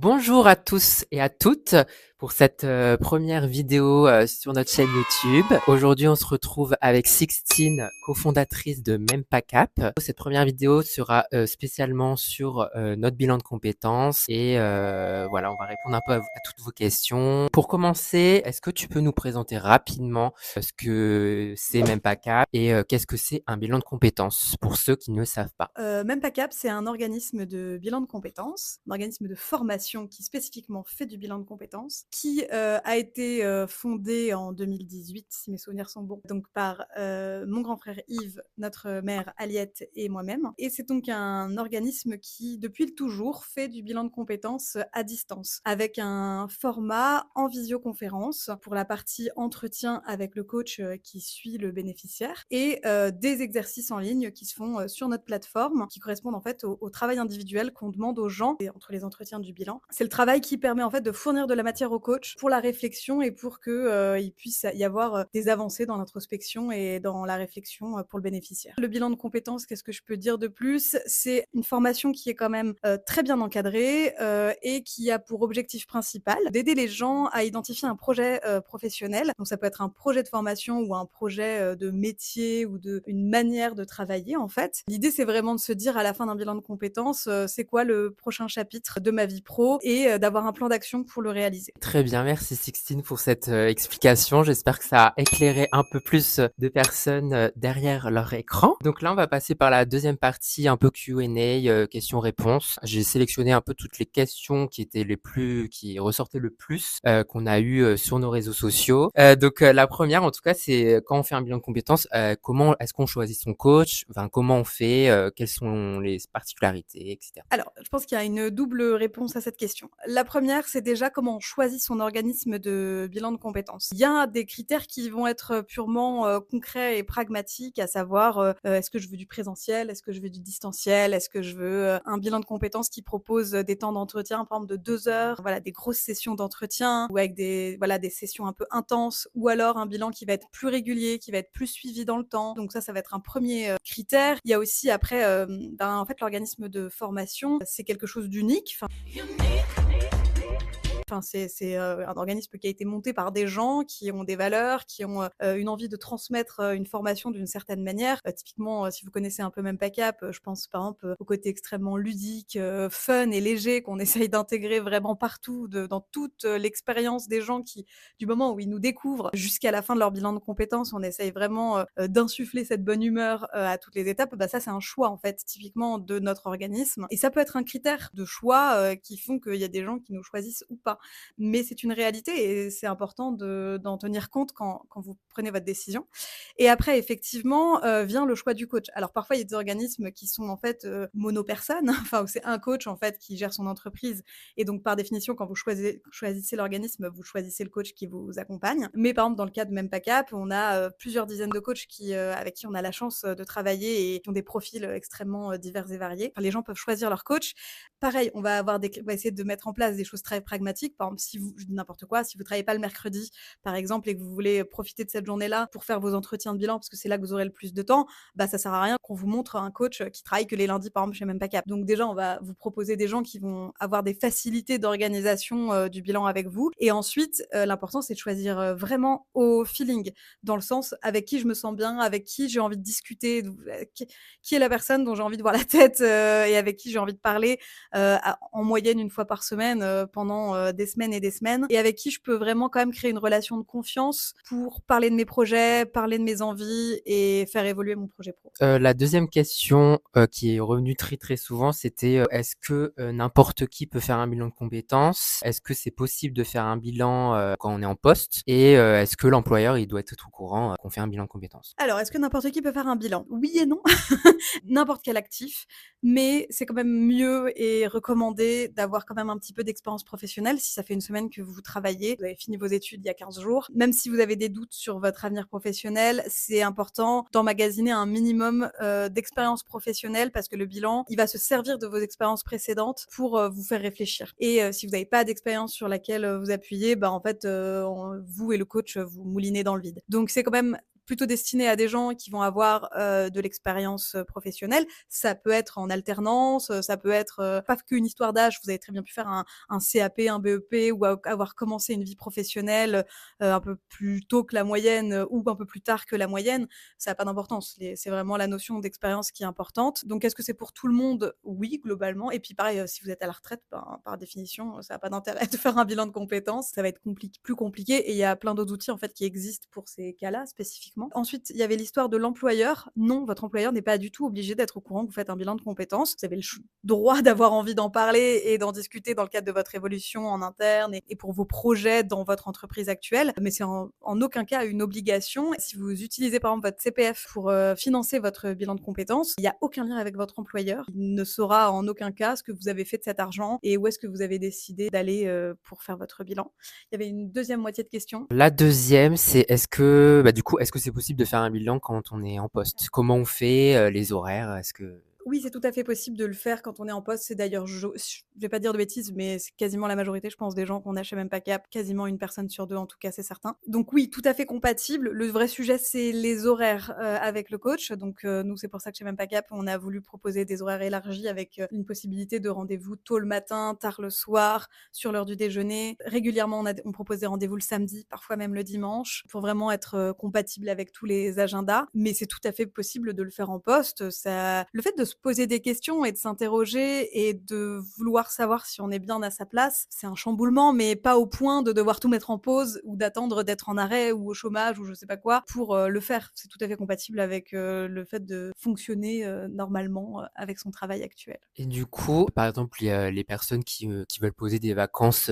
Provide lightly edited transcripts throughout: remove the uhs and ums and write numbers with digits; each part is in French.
Bonjour à tous et à toutes pour cette première vidéo sur notre chaîne YouTube. Aujourd'hui, on se retrouve avec Sixtine, cofondatrice de Mempacap. Cette première vidéo sera spécialement sur notre bilan de compétences et voilà, on va répondre un peu à toutes vos questions. Pour commencer, est-ce que tu peux nous présenter rapidement ce que c'est Mempacap et qu'est-ce que c'est un bilan de compétences pour ceux qui ne savent pas? Mempacap, c'est un organisme de bilan de compétences, un organisme de formation qui spécifiquement fait du bilan de compétences, qui a été fondé en 2018, si mes souvenirs sont bons, donc par mon grand frère Yves, notre mère Aliette et moi-même. Et c'est donc un organisme qui, depuis le toujours, fait du bilan de compétences à distance, avec un format en visioconférence pour la partie entretien avec le coach qui suit le bénéficiaire, et des exercices en ligne qui se font sur notre plateforme, qui correspondent en fait au travail individuel qu'on demande aux gens et entre les entretiens du bilan. C'est le travail qui permet en fait de fournir de la matière au coach pour la réflexion et pour que il puisse y avoir des avancées dans l'introspection et dans la réflexion pour le bénéficiaire. Le bilan de compétences, qu'est-ce que je peux dire de plus? C'est une formation qui est quand même très bien encadrée et qui a pour objectif principal d'aider les gens à identifier un projet professionnel. Donc ça peut être un projet de formation ou un projet de métier ou une manière de travailler en fait. L'idée c'est vraiment de se dire à la fin d'un bilan de compétences, c'est quoi le prochain chapitre de ma vie pro et d'avoir un plan d'action pour le réaliser. Très bien, merci Sixtine pour cette explication. J'espère que ça a éclairé un peu plus de personnes derrière leur écran. Donc là, on va passer par la deuxième partie, un peu Q&A, questions-réponses. J'ai sélectionné un peu toutes les questions qui ressortaient le plus, qu'on a eu sur nos réseaux sociaux. Donc la première, en tout cas, c'est quand on fait un bilan de compétences, comment est-ce qu'on choisit son coach? Enfin, comment on fait? Quelles sont les particularités, etc. Alors, je pense qu'il y a une double réponse à cette question. La première, c'est déjà comment on choisit son organisme de bilan de compétences. Il y a des critères qui vont être purement concrets et pragmatiques, à savoir est-ce que je veux du présentiel, est-ce que je veux du distanciel, est-ce que je veux un bilan de compétences qui propose des temps d'entretien, par exemple de 2 heures, voilà, des grosses sessions d'entretien ou avec des sessions un peu intenses, ou alors un bilan qui va être plus régulier, qui va être plus suivi dans le temps. Donc ça va être un premier critère. Il y a aussi après, en fait, l'organisme de formation, c'est quelque chose d'unique. C'est un organisme qui a été monté par des gens qui ont des valeurs, qui ont une envie de transmettre une formation d'une certaine manière. Typiquement, si vous connaissez un peu Mempacap, je pense par exemple au côté extrêmement ludique, fun et léger qu'on essaye d'intégrer vraiment partout, dans toute l'expérience des gens qui, du moment où ils nous découvrent jusqu'à la fin de leur bilan de compétences, on essaye vraiment d'insuffler cette bonne humeur à toutes les étapes. Ça, c'est un choix en fait, typiquement de notre organisme. Et ça peut être un critère de choix qui font qu'il y a des gens qui nous choisissent ou pas. Mais c'est une réalité et c'est important d'en tenir compte quand vous prenez votre décision. Et après, effectivement, vient le choix du coach. Alors parfois, il y a des organismes qui sont en fait monopersones, enfin où c'est un coach en fait qui gère son entreprise. Et donc par définition, quand vous choisissez l'organisme, vous choisissez le coach qui vous accompagne. Mais par exemple, dans le cas de Mempacap, on a plusieurs dizaines de coachs avec qui on a la chance de travailler et qui ont des profils extrêmement divers et variés. Enfin, les gens peuvent choisir leur coach. Pareil, on va essayer de mettre en place des choses très pragmatiques. Par exemple, je dis n'importe quoi, si vous travaillez pas le mercredi, par exemple, et que vous voulez profiter de cette journée-là pour faire vos entretiens de bilan, parce que c'est là que vous aurez le plus de temps, ça sert à rien qu'on vous montre un coach qui travaille que les lundis, par exemple, chez Mempacap. Donc déjà, on va vous proposer des gens qui vont avoir des facilités d'organisation du bilan avec vous. Et ensuite, l'important, c'est de choisir vraiment au feeling, dans le sens avec qui je me sens bien, avec qui j'ai envie de discuter, qui est la personne dont j'ai envie de voir la tête et avec qui j'ai envie de parler en moyenne une fois par semaine pendant des semaines et des semaines, et avec qui je peux vraiment quand même créer une relation de confiance pour parler de mes projets, parler de mes envies et faire évoluer mon projet pro. La deuxième question qui est revenue très très souvent, c'était est-ce que n'importe qui peut faire un bilan de compétences? Est-ce que c'est possible de faire un bilan quand on est en poste? Et est-ce que l'employeur il doit être au courant qu'on fait un bilan de compétences? Alors, est-ce que n'importe qui peut faire un bilan? Oui et non. N'importe quel actif, mais c'est quand même mieux et recommandé d'avoir quand même un petit peu d'expérience professionnelle. Si ça fait une semaine que vous travaillez, vous avez fini vos études il y a 15 jours, même si vous avez des doutes sur votre avenir professionnel, c'est important d'emmagasiner un minimum d'expérience professionnelle, parce que le bilan, il va se servir de vos expériences précédentes pour vous faire réfléchir. Et si vous n'avez pas d'expérience sur laquelle vous appuyer, en fait, vous et le coach, vous moulinez dans le vide. Donc c'est quand même plutôt destiné à des gens qui vont avoir de l'expérience professionnelle. Ça peut être en alternance, ça peut être pas qu'une histoire d'âge. Vous avez très bien pu faire un CAP, un BEP ou avoir commencé une vie professionnelle un peu plus tôt que la moyenne ou un peu plus tard que la moyenne. Ça n'a pas d'importance. C'est vraiment la notion d'expérience qui est importante. Donc, est-ce que c'est pour tout le monde? Oui, globalement. Et puis, pareil, si vous êtes à la retraite, ben, par définition, ça n'a pas d'intérêt de faire un bilan de compétences. Ça va être plus compliqué. Et il y a plein d'autres outils en fait qui existent pour ces cas-là spécifiquement. Ensuite, il y avait l'histoire de l'employeur. Non, votre employeur n'est pas du tout obligé d'être au courant que vous faites un bilan de compétences. Vous avez le droit d'avoir envie d'en parler et d'en discuter dans le cadre de votre évolution en interne et pour vos projets dans votre entreprise actuelle. Mais c'est en aucun cas une obligation. Si vous utilisez par exemple votre CPF pour financer votre bilan de compétences, il n'y a aucun lien avec votre employeur. Il ne saura en aucun cas ce que vous avez fait de cet argent et où est-ce que vous avez décidé d'aller pour faire votre bilan. Il y avait une deuxième moitié de question. La deuxième, c'est est-ce que, du coup, est-ce que c'est possible de faire un bilan quand on est en poste? Comment on fait, les horaires? Est-ce que Oui, c'est tout à fait possible de le faire quand on est en poste. C'est d'ailleurs, je vais pas dire de bêtises, mais c'est quasiment la majorité, je pense, des gens qu'on a chez Mempacap, quasiment une personne sur deux, en tout cas, c'est certain. Donc oui, tout à fait compatible. Le vrai sujet, c'est les horaires avec le coach. Donc nous, c'est pour ça que chez Mempacap, on a voulu proposer des horaires élargis avec une possibilité de rendez-vous tôt le matin, tard le soir, sur l'heure du déjeuner. Régulièrement, on propose des rendez-vous le samedi, parfois même le dimanche, pour vraiment être compatible avec tous les agendas. Mais c'est tout à fait possible de le faire en poste. Ça, le fait de se poser des questions et de s'interroger et de vouloir savoir si on est bien à sa place, c'est un chamboulement, mais pas au point de devoir tout mettre en pause ou d'attendre d'être en arrêt ou au chômage ou je sais pas quoi pour le faire. C'est tout à fait compatible avec le fait de fonctionner normalement avec son travail actuel. et du coup, par exemple, il y a les personnes qui veulent poser des vacances,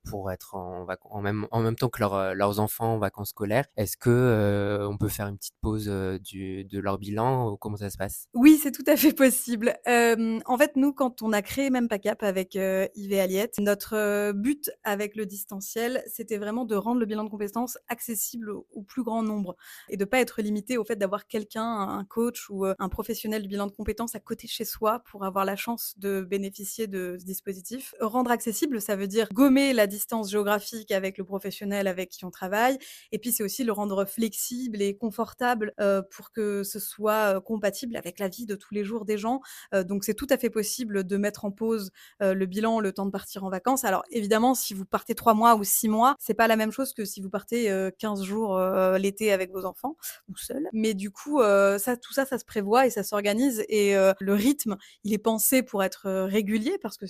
pour être en même temps que leurs enfants en vacances scolaires. Est-ce que, on peut faire une petite pause, de leur bilan ou comment ça se passe? Oui, c'est tout à fait possible. En fait, nous, quand on a créé Mempacap avec Yves et Aliette, notre but avec le distanciel, c'était vraiment de rendre le bilan de compétences accessible au plus grand nombre et de pas être limité au fait d'avoir quelqu'un, un coach ou un professionnel du bilan de compétences à côté de chez soi pour avoir la chance de bénéficier de ce dispositif. Rendre accessible, ça veut dire gommer la distance géographique avec le professionnel avec qui on travaille et puis c'est aussi le rendre flexible et confortable pour que ce soit compatible avec la vie de tous les jours des gens. Donc c'est tout à fait possible de mettre en pause le bilan le temps de partir en vacances. Alors évidemment, si vous partez 3 mois ou 6 mois, c'est pas la même chose que si vous partez 15 jours l'été avec vos enfants ou seul. Mais du coup, tout ça, ça se prévoit et ça s'organise et le rythme, il est pensé pour être régulier parce que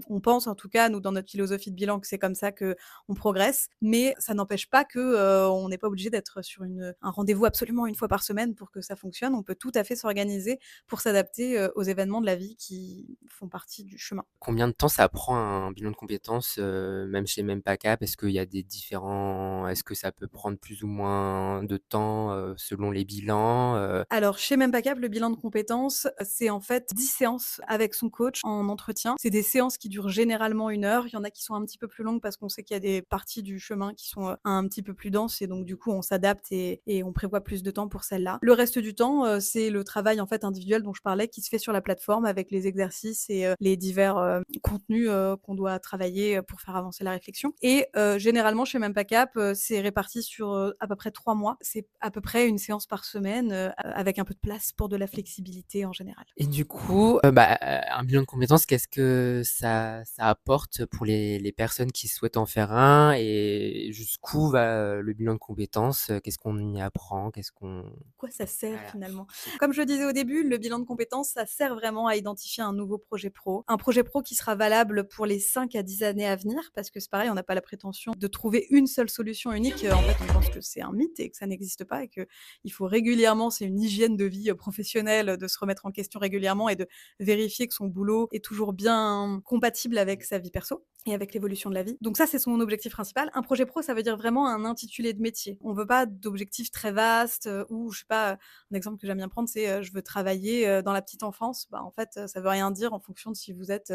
on pense en tout cas, nous, dans notre philosophie de bilan, que c'est comme ça que on progresse. Mais ça n'empêche pas que on n'est pas obligé d'être sur un rendez-vous absolument une fois par semaine pour que ça fonctionne. On peut tout à fait s'organiser pour s'adapter aux événements de la vie qui font partie du chemin. Combien de temps ça prend un bilan de compétences, même chez Mempacap? Est-ce qu'il y a des différents est-ce que ça peut prendre plus ou moins de temps, selon les bilans, Alors, chez Mempacap, le bilan de compétences, c'est en fait 10 séances avec son coach en entretien. C'est des séances qui durent généralement 1 heure. Il y en a qui sont un petit peu plus longues parce qu'on sait qu'il y a des parties du chemin qui sont un petit peu plus denses et donc du coup on s'adapte et on prévoit plus de temps pour celles-là. Le reste du temps, c'est le travail en fait individuel dont je parlais qui se fait sur la plateforme avec les exercices et les divers contenus qu'on doit travailler pour faire avancer la réflexion. Et généralement chez Mempacap, c'est réparti sur à peu près 3 mois. C'est à peu près une séance par semaine avec un peu de place pour de la flexibilité en général. et du coup, un bilan de compétences, qu'est-ce que ça apporte pour les personnes qui souhaitent en faire un et jusqu'où va, le bilan de compétences? Qu'est-ce qu'on y apprend? Qu'est-ce qu'on Quoi ça sert voilà. finalement? Comme je le disais au début, le bilan de compétences, ça sert vraiment à identifier un nouveau projet pro. Un projet pro qui sera valable pour les 5 à 10 années à venir, parce que c'est pareil, on n'a pas la prétention de trouver une seule solution unique. En fait, on pense que c'est un mythe et que ça n'existe pas et qu'il faut régulièrement, c'est une hygiène de vie professionnelle, de se remettre en question régulièrement et de vérifier que son boulot est toujours bien compatible avec sa vie perso et avec l'évolution de la vie. Donc ça, c'est son objectif principal. Un projet pro, ça veut dire vraiment un intitulé de métier. On veut pas d'objectifs très vastes ou je sais pas, un exemple que j'aime bien prendre, c'est je veux travailler dans la petite enfance. Bah, en fait, ça veut rien dire en fonction de si vous êtes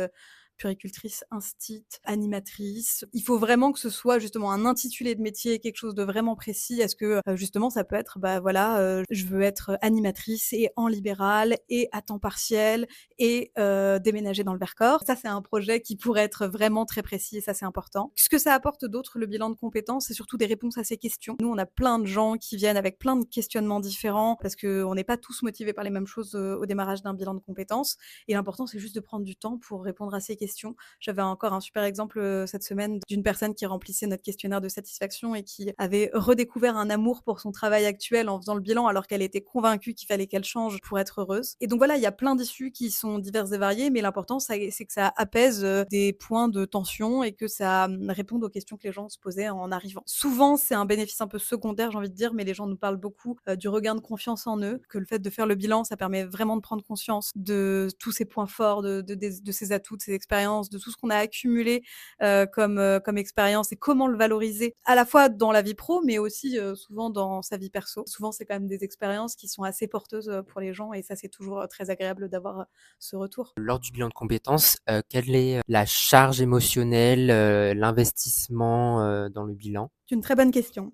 puricultrice, instit, animatrice. Il faut vraiment que ce soit justement un intitulé de métier, quelque chose de vraiment précis. Est-ce que justement ça peut être, je veux être animatrice et en libéral et à temps partiel et déménager dans le Vercors. Ça, c'est un projet qui pourrait être vraiment très précis et ça, c'est important. Ce que ça apporte d'autre, le bilan de compétences, c'est surtout des réponses à ces questions. Nous, on a plein de gens qui viennent avec plein de questionnements différents parce qu'on n'est pas tous motivés par les mêmes choses au démarrage d'un bilan de compétences. Et l'important, c'est juste de prendre du temps pour répondre à ces questions. J'avais encore un super exemple cette semaine d'une personne qui remplissait notre questionnaire de satisfaction et qui avait redécouvert un amour pour son travail actuel en faisant le bilan alors qu'elle était convaincue qu'il fallait qu'elle change pour être heureuse. Et donc voilà, il y a plein d'issues qui sont diverses et variées, mais l'important, c'est que ça apaise des points de tension et que ça réponde aux questions que les gens se posaient en arrivant. Souvent, c'est un bénéfice un peu secondaire, j'ai envie de dire, mais les gens nous parlent beaucoup du regain de confiance en eux, que le fait de faire le bilan, ça permet vraiment de prendre conscience de tous ces points forts, de ses atouts, de ses expériences, de tout ce qu'on a accumulé comme expérience et comment le valoriser, à la fois dans la vie pro, mais aussi souvent dans sa vie perso. Souvent, c'est quand même des expériences qui sont assez porteuses pour les gens et ça, c'est toujours très agréable d'avoir ce retour. Lors du bilan de compétences, quelle est la charge émotionnelle, l'investissement, dans le bilan? C'est une très bonne question.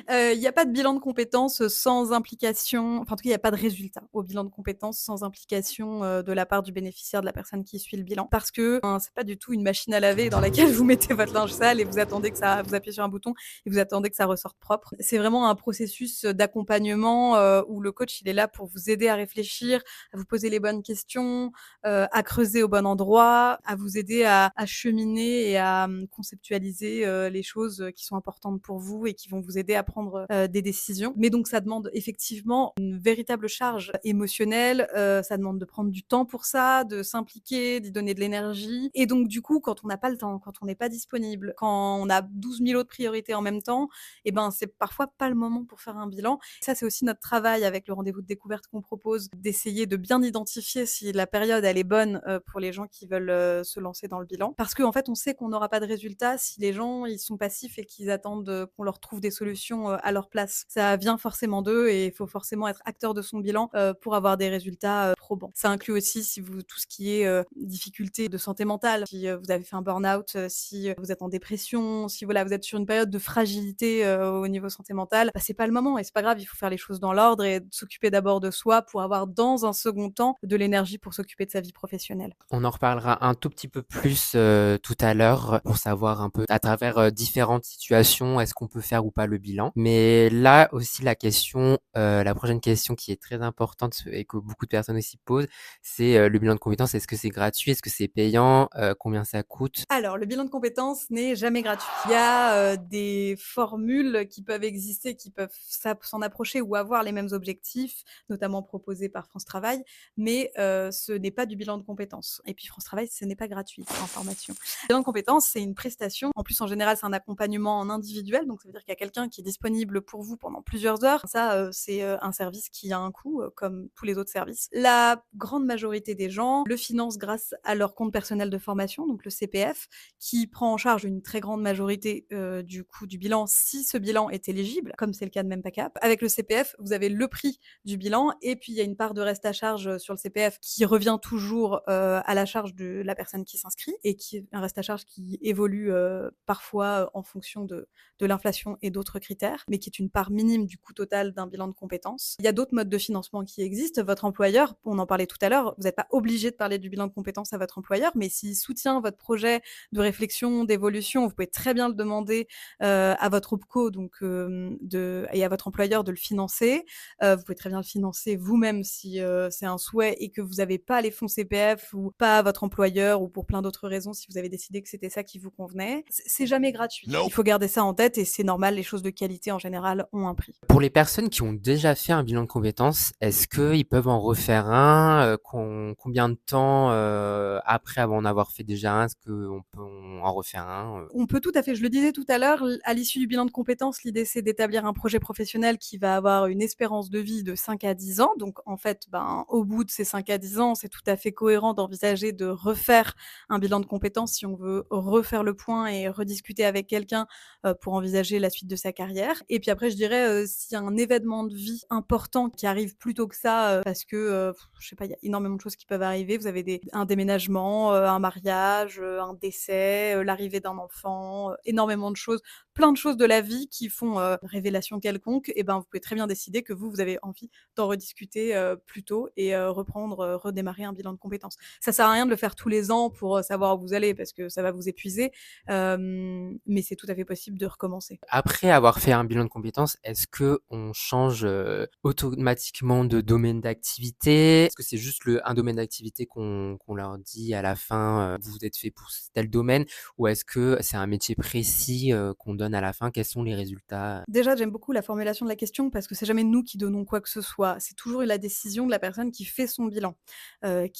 Il y a pas de bilan de compétences sans implication, enfin, en tout cas, il y a pas de résultat au bilan de compétences sans implication, de la part du bénéficiaire, de la personne qui suit le bilan. Parce que, c'est pas du tout une machine à laver dans laquelle vous mettez votre linge sale et vous attendez que ça vous appuyez sur un bouton et vous attendez que ça ressorte propre. C'est vraiment un processus, d'accompagnement, où le coach, il est là pour vous aider à réfléchir, à vous poser les bonnes questions, à creuser au bon endroit, à vous aider à cheminer et à, conceptualiser, les choses, qui sont importantes pour vous et qui vont vous aider à prendre des décisions. Mais donc ça demande effectivement une véritable charge émotionnelle, ça demande de prendre du temps pour ça, de s'impliquer, d'y donner de l'énergie. Et donc du coup, quand on n'a pas le temps, quand on n'est pas disponible, quand on a 12 000 autres priorités en même temps, et ben c'est parfois pas le moment pour faire un bilan. Ça, c'est aussi notre travail avec le rendez-vous de découverte qu'on propose, d'essayer de bien identifier si la période elle est bonne pour les gens qui veulent se lancer dans le bilan. Parce qu'en fait, on sait qu'on n'aura pas de résultat si les gens ils sont passifs et qu'ils attendent qu'on leur trouve des solutions à leur place. Ça vient forcément d'eux et il faut forcément être acteur de son bilan pour avoir des résultats probants. Ça inclut aussi si vous tout ce qui est difficulté de santé mentale, si vous avez fait un burn-out, si vous êtes en dépression, si voilà vous êtes sur une période de fragilité au niveau santé mentale, bah, c'est pas le moment et c'est pas grave, il faut faire les choses dans l'ordre et s'occuper d'abord de soi pour avoir dans un second temps de l'énergie pour s'occuper de sa vie professionnelle. On en reparlera un tout petit peu plus tout à l'heure pour savoir un peu à travers différentes situations, est-ce qu'on peut faire ou pas le bilan. Mais là aussi la prochaine question qui est très importante et que beaucoup de personnes aussi posent, c'est le bilan de compétences. Est-ce que c'est gratuit? Est-ce que c'est payant? Combien ça coûte? Alors, le bilan de compétences n'est jamais gratuit. Il y a des formules qui peuvent exister, qui peuvent s'en approcher ou avoir les mêmes objectifs, notamment proposés par France Travail, mais ce n'est pas du bilan de compétences. Et puis France Travail, ce n'est pas gratuit, c'est en formation. Le bilan de compétences, c'est une prestation. En plus, en général, c'est un accompagnement en individuel, donc ça veut dire qu'il y a quelqu'un qui est disponible pour vous pendant plusieurs heures. Ça, c'est un service qui a un coût, comme tous les autres services. La grande majorité des gens le financent grâce à leur compte personnel de formation, donc le CPF, qui prend en charge une très grande majorité du coût du bilan si ce bilan est éligible, comme c'est le cas de MempaCap. Avec le CPF, vous avez le prix du bilan et puis il y a une part de reste à charge sur le CPF qui revient toujours à la charge de la personne qui s'inscrit et qui est un reste à charge qui évolue parfois en fonction de l'inflation et d'autres critères, mais qui est une part minime du coût total d'un bilan de compétences. Il y a d'autres modes de financement qui existent. Votre employeur, on en parlait tout à l'heure, vous n'êtes pas obligé de parler du bilan de compétences à votre employeur, mais s'il soutient votre projet de réflexion, d'évolution, vous pouvez très bien le demander à votre OPCO et à votre employeur de le financer. Vous pouvez très bien le financer vous-même si c'est un souhait et que vous n'avez pas les fonds CPF ou pas votre employeur ou pour plein d'autres raisons si vous avez décidé que c'était ça qui vous convenait. C'est jamais gratuit. Non. Il faut garder ça en tête et c'est normal, les choses de qualité en général ont un prix. Pour les personnes qui ont déjà fait un bilan de compétences, est-ce qu'ils peuvent en refaire un? Combien de temps après en avoir fait déjà un, est-ce qu'on peut en refaire un? On peut tout à fait, je le disais tout à l'heure, à l'issue du bilan de compétences, l'idée c'est d'établir un projet professionnel qui va avoir une espérance de vie de 5 à 10 ans. Donc en fait, au bout de ces 5 à 10 ans, c'est tout à fait cohérent d'envisager de refaire un bilan de compétences si on veut refaire le point et rediscuter avec quelqu'un pour envisager la suite de sa carrière. Et puis après, je dirais, s'il y a un événement de vie important qui arrive plus tôt que ça, parce que, je sais pas, il y a énormément de choses qui peuvent arriver. Vous avez un déménagement, un mariage, un décès, l'arrivée d'un enfant, énormément de choses, plein de choses de la vie qui font, révélation quelconque. Et ben, vous pouvez très bien décider que vous avez envie d'en rediscuter, plus tôt et redémarrer un bilan de compétences. Ça sert à rien de le faire tous les ans pour, savoir où vous allez parce que ça va vous épuiser, mais c'est tout à fait possible de recommencer. Après avoir fait un bilan de compétences, est-ce que on change automatiquement de domaine d'activité? Est-ce que c'est juste un domaine d'activité qu'on leur dit à la fin, vous êtes fait pour tel domaine, ou est-ce que c'est un métier précis qu'on donne à la fin? Quels sont les résultats? Déjà, j'aime beaucoup la formulation de la question parce que c'est jamais nous qui donnons quoi que ce soit. C'est toujours la décision de la personne qui fait son bilan,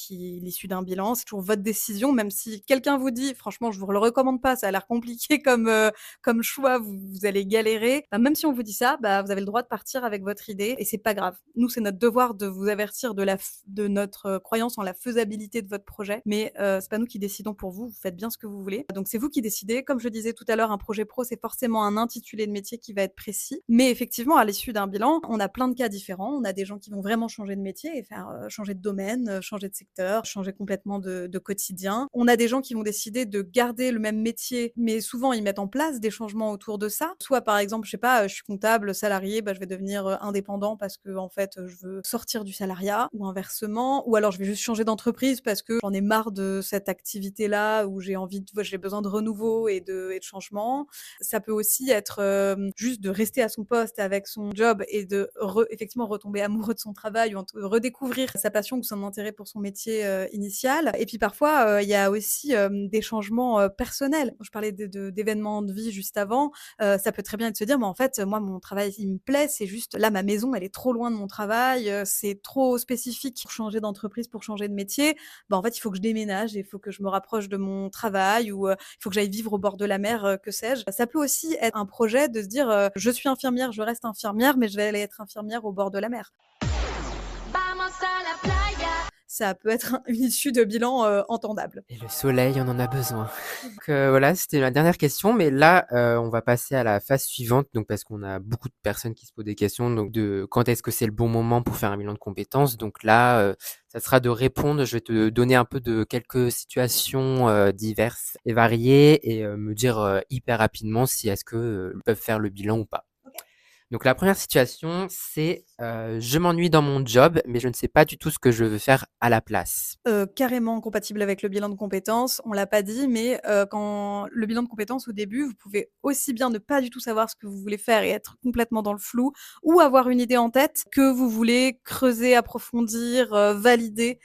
l'issue d'un bilan. C'est toujours votre décision, même si quelqu'un vous dit: «Franchement, je vous le recommande pas, ça a l'air compliqué comme choix, vous allez galérer». Bah, même si on vous dit ça, bah, vous avez le droit de partir avec votre idée et c'est pas grave. Nous, c'est notre devoir de vous avertir de notre croyance en la faisabilité de votre projet, mais c'est pas nous qui décidons pour vous. Vous faites bien ce que vous voulez. Donc c'est vous qui décidez. Comme je disais tout à l'heure, un projet pro, c'est forcément un intitulé de métier qui va être précis. Mais effectivement, à l'issue d'un bilan, on a plein de cas différents. On a des gens qui vont vraiment changer de métier et faire changer de domaine, changer de secteur, changer complètement de quotidien. On a des gens qui vont décider de garder le même métier, mais souvent ils mettent en place des changements autour de ça. Soit par exemple, je sais pas, je suis comptable, salarié, bah, je vais devenir indépendant parce que en fait, je veux sortir du salariat, ou inversement, ou alors je vais juste changer d'entreprise parce que j'en ai marre de cette activité-là, où j'ai besoin de renouveau et de changement. Ça peut aussi être juste de rester à son poste avec son job et de effectivement retomber amoureux de son travail, ou redécouvrir sa passion ou son intérêt pour son métier initial. Et puis parfois, il y a aussi des changements personnels. Je parlais d'événements de vie juste avant. Ça peut très bien être de se dire, mais en fait, moi, mon travail, il me plaît, c'est juste là, ma maison, elle est trop loin de mon travail, c'est trop spécifique pour changer d'entreprise, pour changer de métier. Bah, en fait, il faut que je déménage, il faut que je me rapproche de mon travail, ou il faut que j'aille vivre au bord de la mer, que sais-je. Ça peut aussi être un projet de se dire, je suis infirmière, je reste infirmière, mais je vais aller être infirmière au bord de la mer. Ça peut être une issue de bilan entendable. Et le soleil, on en a besoin. Donc voilà, c'était ma dernière question, mais là, on va passer à la phase suivante, donc parce qu'on a beaucoup de personnes qui se posent des questions, donc de quand est-ce que c'est le bon moment pour faire un bilan de compétences. Donc là, ça sera de répondre. Je vais te donner un peu de quelques situations diverses et variées, et me dire hyper rapidement si est-ce que ils peuvent faire le bilan ou pas. Donc la première situation, c'est je m'ennuie dans mon job, mais je ne sais pas du tout ce que je veux faire à la place. Carrément compatible avec le bilan de compétences. On l'a pas dit, mais quand le bilan de compétences, au début, vous pouvez aussi bien ne pas du tout savoir ce que vous voulez faire et être complètement dans le flou, ou avoir une idée en tête que vous voulez creuser, approfondir, valider,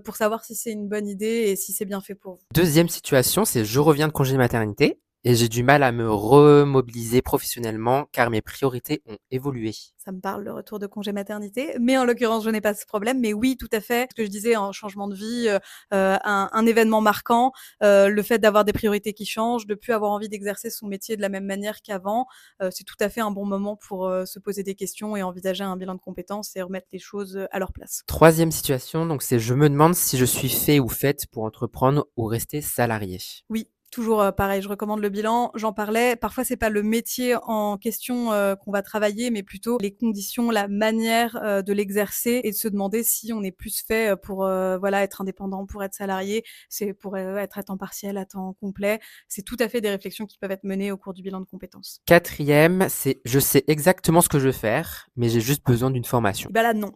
pour savoir si c'est une bonne idée et si c'est bien fait pour vous. Deuxième situation, c'est je reviens de congé maternité et j'ai du mal à me remobiliser professionnellement car mes priorités ont évolué. Ça me parle, le retour de congé maternité, mais en l'occurrence, je n'ai pas ce problème. Mais oui, tout à fait, ce que je disais, en changement de vie, un événement marquant, le fait d'avoir des priorités qui changent, de plus avoir envie d'exercer son métier de la même manière qu'avant, c'est tout à fait un bon moment pour se poser des questions et envisager un bilan de compétences et remettre les choses à leur place. Troisième situation, donc c'est je me demande si je suis fait ou faite pour entreprendre ou rester salarié. Oui, toujours, pareil, je recommande le bilan. J'en parlais, parfois c'est pas le métier en question, qu'on va travailler, mais plutôt les conditions, la manière, de l'exercer, et de se demander si on est plus fait, pour, voilà, être indépendant, pour être salarié, c'est pour, être à temps partiel, à temps complet. C'est tout à fait des réflexions qui peuvent être menées au cours du bilan de compétences. Quatrième, c'est je sais exactement ce que je veux faire, mais j'ai juste besoin d'une formation. Bah là, non.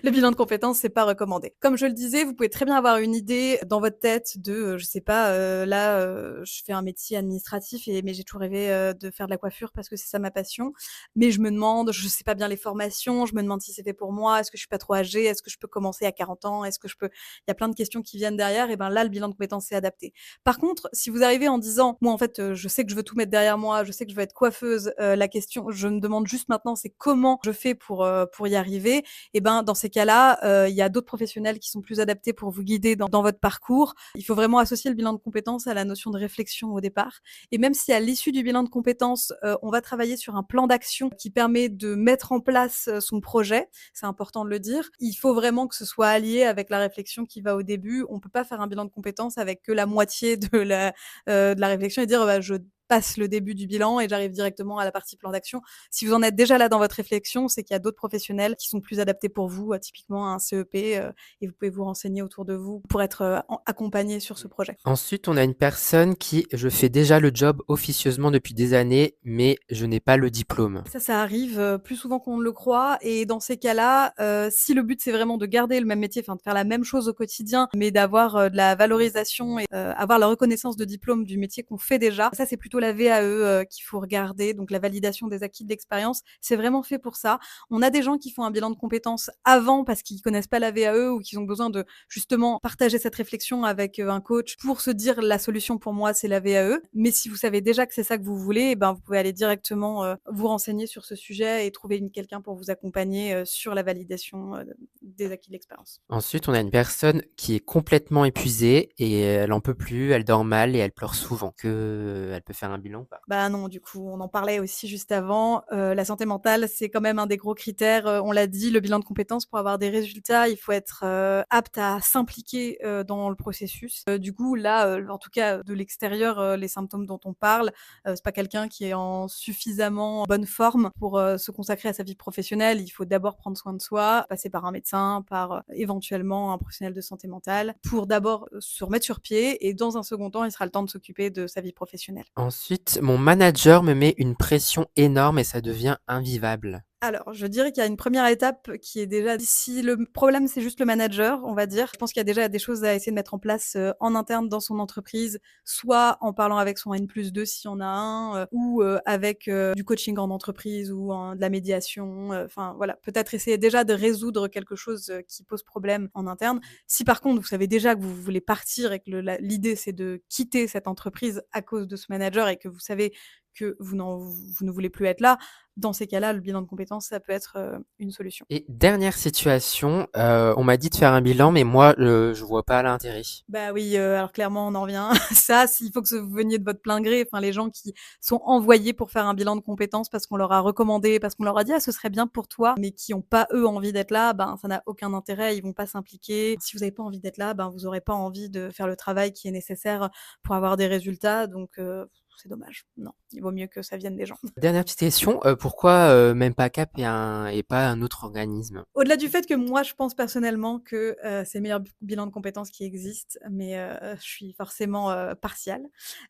Le bilan de compétences, c'est pas recommandé. Comme je le disais, vous pouvez très bien avoir une idée dans votre tête de, je sais pas, là, je fais un métier administratif, mais j'ai toujours rêvé de faire de la coiffure parce que c'est ça ma passion. Mais je me demande, je sais pas bien les formations, je me demande si c'est fait pour moi, est-ce que je suis pas trop âgée, est-ce que je peux commencer à 40 ans, est-ce que je peux... Il y a plein de questions qui viennent derrière, et ben là, le bilan de compétences est adapté. Par contre, si vous arrivez en disant, moi en fait, je sais que je veux tout mettre derrière moi, je sais que je veux être coiffeuse, la question, je me demande juste maintenant, c'est comment je fais pour y arriver, et ben dans ces cas-là, il y a d'autres professionnels qui sont plus adaptés pour vous guider dans votre parcours. Il faut vraiment associer le bilan de compétences à la notion de réflexion au départ. Et même si à l'issue du bilan de compétences, on va travailler sur un plan d'action qui permet de mettre en place son projet, c'est important de le dire, il faut vraiment que ce soit allié avec la réflexion qui va au début. On peut pas faire un bilan de compétences avec que la moitié de la réflexion et dire bah, je passe le début du bilan et j'arrive directement à la partie plan d'action. Si vous en êtes déjà là dans votre réflexion, c'est qu'il y a d'autres professionnels qui sont plus adaptés pour vous, typiquement un CEP, et vous pouvez vous renseigner autour de vous pour être accompagné sur ce projet. Ensuite, on a une personne qui, je fais déjà le job officieusement depuis des années, mais je n'ai pas le diplôme. Ça arrive plus souvent qu'on ne le croit et dans ces cas-là, si le but c'est vraiment de garder le même métier, enfin de faire la même chose au quotidien, mais d'avoir de la valorisation et avoir la reconnaissance de diplôme du métier qu'on fait déjà, ça c'est plutôt la VAE qu'il faut regarder, donc la validation des acquis de l'expérience, c'est vraiment fait pour ça. On a des gens qui font un bilan de compétences avant parce qu'ils connaissent pas la VAE ou qu'ils ont besoin de justement partager cette réflexion avec un coach pour se dire la solution pour moi c'est la VAE. Mais si vous savez déjà que c'est ça que vous voulez, eh ben vous pouvez aller directement vous renseigner sur ce sujet et trouver quelqu'un pour vous accompagner sur la validation des acquis de l'expérience. Ensuite, on a une personne qui est complètement épuisée et elle en peut plus, elle dort mal et elle pleure souvent. Elle peut faire un bilan ou pas? Bah non, du coup, on en parlait aussi juste avant. La santé mentale, c'est quand même un des gros critères. On l'a dit, le bilan de compétences, pour avoir des résultats, il faut être apte à s'impliquer dans le processus. Du coup, là, en tout cas, de l'extérieur, les symptômes dont on parle, c'est pas quelqu'un qui est en suffisamment bonne forme pour se consacrer à sa vie professionnelle. Il faut d'abord prendre soin de soi, passer par un médecin, par éventuellement un professionnel de santé mentale, pour d'abord se remettre sur pied et dans un second temps, il sera le temps de s'occuper de sa vie professionnelle. Ensuite, mon manager me met une pression énorme et ça devient invivable. Alors, je dirais qu'il y a une première étape qui est déjà si le problème, c'est juste le manager, on va dire, je pense qu'il y a déjà des choses à essayer de mettre en place, en interne dans son entreprise, soit en parlant avec son N+2 s'il y en a un, ou avec, du coaching en entreprise ou de la médiation, enfin voilà, peut-être essayer déjà de résoudre quelque chose, qui pose problème en interne. Si par contre, vous savez déjà que vous voulez partir et que l'idée, c'est de quitter cette entreprise à cause de ce manager et que vous savez que vous ne voulez plus être là, dans ces cas-là, le bilan de compétences, ça peut être une solution. Et dernière situation, on m'a dit de faire un bilan, mais moi, je vois pas l'intérêt. Bah oui, alors clairement, on en revient à ça. S'il faut que vous veniez de votre plein gré, enfin les gens qui sont envoyés pour faire un bilan de compétences parce qu'on leur a recommandé, parce qu'on leur a dit: «Ah, ce serait bien pour toi», mais qui ont pas, eux, envie d'être là, ben, ça n'a aucun intérêt, ils vont pas s'impliquer. Si vous avez pas envie d'être là, ben, vous aurez pas envie de faire le travail qui est nécessaire pour avoir des résultats, donc c'est dommage. Non, il vaut mieux que ça vienne des gens. Dernière petite question, pourquoi même pas Cap et pas un autre organisme? Au-delà du fait que moi, je pense personnellement que c'est le meilleur bilan de compétences qui existe, mais je suis forcément partiale.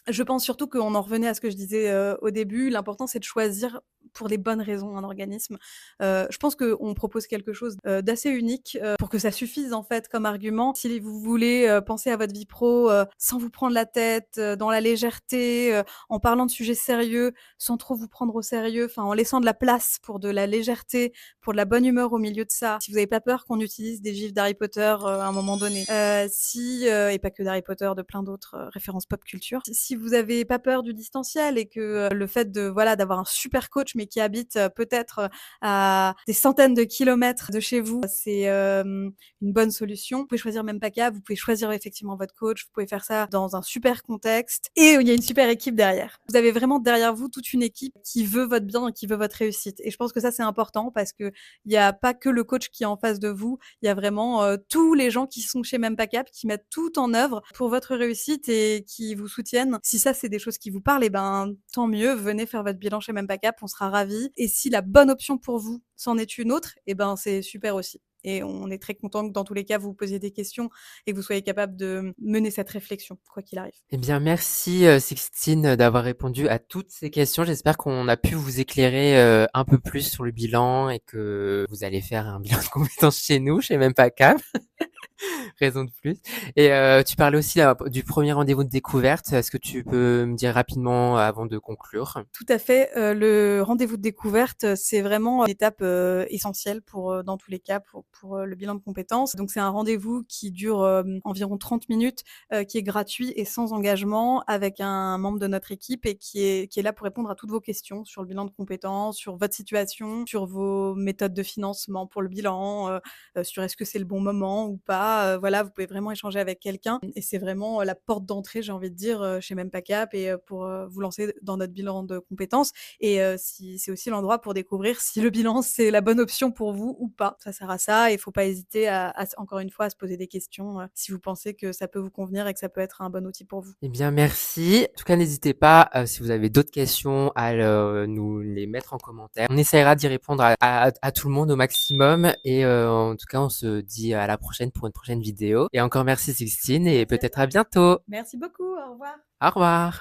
Je pense surtout qu'on en revenait à ce que je disais au début, l'important c'est de choisir pour les bonnes raisons un organisme. Je pense qu'on propose quelque chose d'assez unique pour que ça suffise en fait comme argument. Si vous voulez penser à votre vie pro sans vous prendre la tête, dans la légèreté, en parlant de sujets sérieux, sans trop vous prendre au sérieux, enfin en laissant de la place pour de la légèreté, pour de la bonne humeur au milieu de ça. Si vous n'avez pas peur qu'on utilise des gifs d'Harry Potter à un moment donné, et pas que d'Harry Potter, de plein d'autres références pop culture. Si vous avez pas peur du distanciel et que le fait de d'avoir un super coach mais qui habite peut-être à des centaines de kilomètres de chez vous, c'est une bonne solution. Vous pouvez choisir même PACA, vous pouvez choisir effectivement votre coach, vous pouvez faire ça dans un super contexte et il y a une super équipe derrière. Vous avez vraiment derrière vous toute une équipe qui veut votre bien et qui veut votre réussite. Et je pense que ça c'est important parce que il y a pas que le coach qui est en face de vous, il y a vraiment tous les gens qui sont chez Mempacap, qui mettent tout en œuvre pour votre réussite et qui vous soutiennent. Si ça c'est des choses qui vous parlent, et ben tant mieux, venez faire votre bilan chez Mempacap, on sera ravis. Et si la bonne option pour vous c'en est une autre, et ben c'est super aussi. Et on est très content que dans tous les cas vous vous posiez des questions et que vous soyez capable de mener cette réflexion, quoi qu'il arrive. Eh bien, merci Sixtine d'avoir répondu à toutes ces questions. J'espère qu'on a pu vous éclairer un peu plus sur le bilan et que vous allez faire un bilan de compétences chez nous, chez Même pas Cap. Raison de plus. Et tu parlais aussi là, du premier rendez-vous de découverte. Est-ce que tu peux me dire rapidement avant de conclure? Tout à fait. Le rendez-vous de découverte, c'est vraiment une étape essentielle pour, dans tous les cas, pour le bilan de compétences. Donc c'est un rendez-vous qui dure environ 30 minutes, qui est gratuit et sans engagement, avec un membre de notre équipe et qui est là pour répondre à toutes vos questions sur le bilan de compétences, sur votre situation, sur vos méthodes de financement pour le bilan, sur est-ce que c'est le bon moment ou pas. Voilà, vous pouvez vraiment échanger avec quelqu'un et c'est vraiment la porte d'entrée, j'ai envie de dire, chez MempaCap et pour vous lancer dans notre bilan de compétences et si c'est aussi l'endroit pour découvrir si le bilan, c'est la bonne option pour vous ou pas. Ça sert à ça et il faut pas hésiter encore une fois, à se poser des questions, si vous pensez que ça peut vous convenir et que ça peut être un bon outil pour vous. Eh bien, merci. En tout cas, n'hésitez pas, si vous avez d'autres questions, à nous les mettre en commentaire. On essaiera d'y répondre à tout le monde au maximum. Et en tout cas, on se dit à la prochaine pour une prochaine vidéo. Et encore merci Sixtine et Merci à peut-être toi. à bientôt. Merci beaucoup, au revoir. Au revoir.